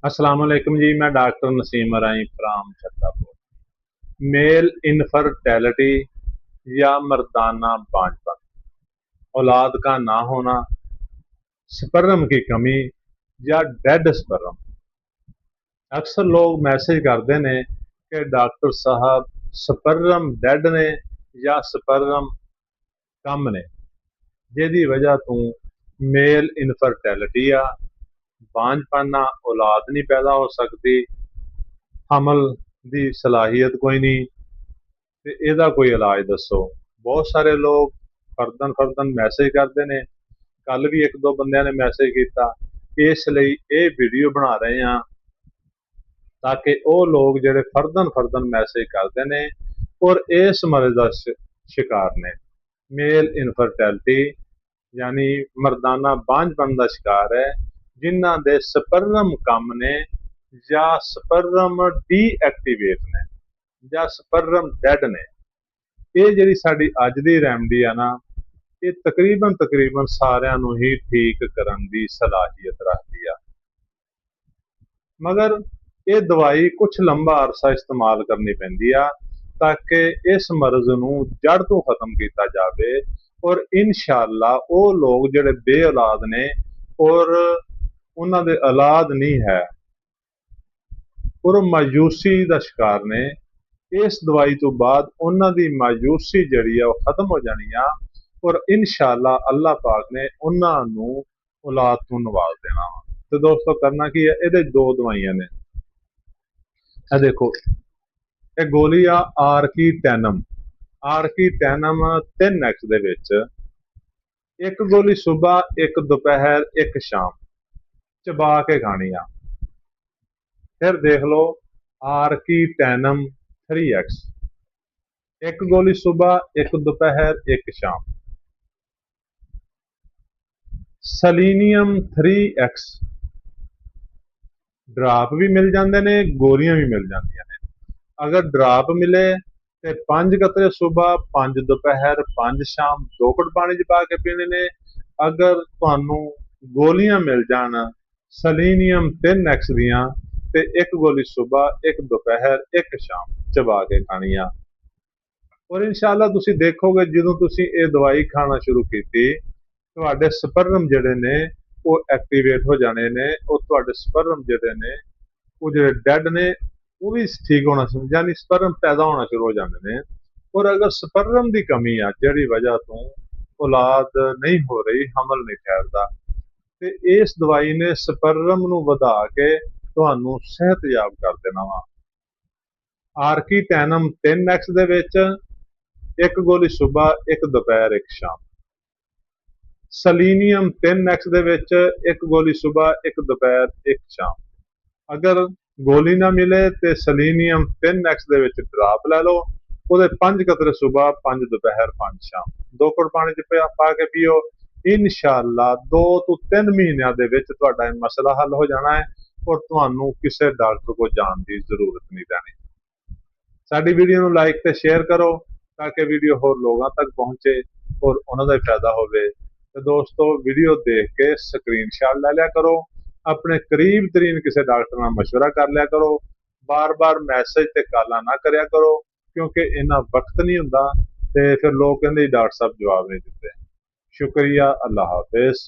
अस्सलाम वालेकुम जी। मैं doctor Naseem Arai from Chhattapur. Male infertility या मर्दाना बांझपन, औलाद का ना होना, स्पर्म की कमी या डेड स्पर्म। अक्सर लोग मैसेज करते ने कि डॉक्टर साहब स्पर्म डेड ने या स्पर्म कम ने, जिहदी वजह तो मेल इनफर्टेलिटी आ, बांझपन आ, औलाद नहीं पैदा हो सकती, हमल की सलाहियत कोई नहीं, ਤੇ ਇਹਦਾ ਕੋਈ ਇਲਾਜ ਦੱਸੋ। ਬਹੁਤ ਸਾਰੇ ਲੋग ਫਰਦਨ ਫਰਦਨ ਮੈਸੇਜ ਕਰਦੇ ਨੇ। ਕੱਲ ਵੀ ਇੱਕ ਦੋ ਬੰਦਿਆਂ ਨੇ ਮੈਸੇਜ ਕੀਤਾ। ਇਸ ਲਈ ਇਹ ਵੀਡੀਓ ਬਣਾ ਰਹੇ ਹਾਂ ਤਾਂ ਕਿ ਉਹ ਲੋਕ ਜਿਹੜੇ ਫਰਦਨ ਫਰਦਨ ਮੈਸੇਜ ਕਰਦੇ ਨੇ ਔਰ ਇਸ ਮਰਜ਼ ਦਾ ਸ਼ਿਕਾਰ ਨੇ, ਮੇਲ ਇਨਫਰਟੈਲਿਟੀ यानी मर्दाना बांझपन का शिकार है, जिन्हां दे स्पर्म कम ने या स्पर्म डीएक्टिवेट ने या स्पर्म डेड ने। ये जिहड़ी साडी अज दी रैमडी आ ना, ये तकरीबन सारिਆਂ ਨੂੰ ही ठीक करन दी सलाहियत रखती है, मगर ये दवाई कुछ लंबा अरसा इस्तेमाल करनी पैंदी आ ताकि इस मरज नूं जड़ तो खत्म किया जाए। और इंशाअल्लाह वो लोग जिहड़े बे औलाद ने और उन्हां दे औलाद नहीं है और मायूसी का शिकार ने, इस दवाई तो बाद उन्हां दी मायूसी जिहड़ी है वो खत्म हो जानी आ और इंशाअल्लाह अल्लाह पाक ने उन्हां नूं औलाद तो नवाज देना। तो दोस्तों करना की है, ये दो दवाइयां ने। ਇਹ देखो, ਇਹ ਗੋਲੀ ਆ ਆਰਕੀਟੈਨਮ। ਆਰਕੀਟੈਨਮ 3x ਦੇ ਵਿੱਚ ਇੱਕ ਗੋਲੀ ਸਵੇਰ, ਇੱਕ ਦੁਪਹਿਰ, ਇੱਕ ਸ਼ਾਮ ਚਬਾ ਕੇ ਖਾਣੀ ਆ। ਫਿਰ ਦੇਖ ਲਓ ਆਰਕੀਟੈਨਮ 3x, ਇੱਕ ਗੋਲੀ ਸਵੇਰ, ਇੱਕ ਦੁਪਹਿਰ, ਇੱਕ ਸ਼ਾਮ। ਸਲੀਨੀਅਮ 3x ਡਰਾਪ ਵੀ ਮਿਲ ਜਾਂਦੇ ਨੇ, ਗੋਲੀਆਂ ਵੀ ਮਿਲ ਜਾਂਦੀਆਂ ਨੇ। अगर ड्राप मिले तो 5 कतरे सुबह, 5 दोपहर, 5 शाम 2 घुट पानी च पा के पीने ने। अगर तुहानू गोलियां मिल जान सलीनियम 3x दियां ते एक गोली सुबह, एक दोपहर, एक शाम चबा के खानी आ। और इंशाअल्लाह तुसी देखोगे जदों तुसी ये दवाई खाना शुरू की, तुहाडे स्पर्म जिहड़े ने वो एक्टिवेट हो जाने ने और तुहाडे स्पर्म जिहड़े ने वो जिहड़े डेड ने वो भी ठीक होना, यानी स्पर्म पैदा होना शुरू हो जाते हैं। और अगर स्पर्म की कमी आ जिहड़ी वजह तो औलाद नहीं हो रही, हमल नहीं ठहरता, तो इस दवाई ने स्पर्म नूं वधा के तुहानूं सेहतयाब कर देना वा। आर्कीटैनम 3x दे विच एक गोली सुबह, एक दोपहर, एक शाम। सलीनियम 3x दे विच एक गोली सुबह, एक दोपहर, एक शाम। अगर गोली ना मिले तो सलीनियम 3x दे विच ड्राप लै लो, ਉਹਦੇ 5 कतरे सुबह, 5 दोपहर, 5 शाम 2 घुट पानी च पा के पीओ। इंशाअल्लाह 2 ਤੋਂ 3 ਮਹੀਨਿਆਂ ਦੇ ਵਿੱਚ ਤੁਹਾਡਾ ਇਹ ਮਸਲਾ हल हो जाना है और ਤੁਹਾਨੂੰ ਕਿਸੇ ਡਾਕਟਰ ਕੋਲ ਜਾਣ ਦੀ ਜ਼ਰੂਰਤ ਨਹੀਂ ਰਹਿਣੀ। ਸਾਡੀ ਵੀਡੀਓ ਨੂੰ ਲਾਈਕ ਤੇ ਸ਼ੇਅਰ ਕਰੋ ਤਾਂ ਕਿ ਵੀਡੀਓ ਹੋਰ ਲੋਕਾਂ ਤੱਕ ਪਹੁੰਚੇ और ਉਹਨਾਂ ਦਾ ਫਾਇਦਾ ਹੋਵੇ। ਤੇ ਦੋਸਤੋ ਵੀਡੀਓ ਦੇਖ ਕੇ ਸਕਰੀਨਸ਼ਾਟ ਲੈ ਲਿਆ ਕਰੋ, अपने करीब तरीन किसी डॉक्टर नाल मशवरा कर लिया करो, बार बार मैसेज ते काला ना करया करो क्योंकि इन्ना वक्त नहीं हुंदा ते फिर लोग कहंदे डॉक्टर साहब जवाब नहीं दिते। शुक्रिया, अल्लाह हाफिज।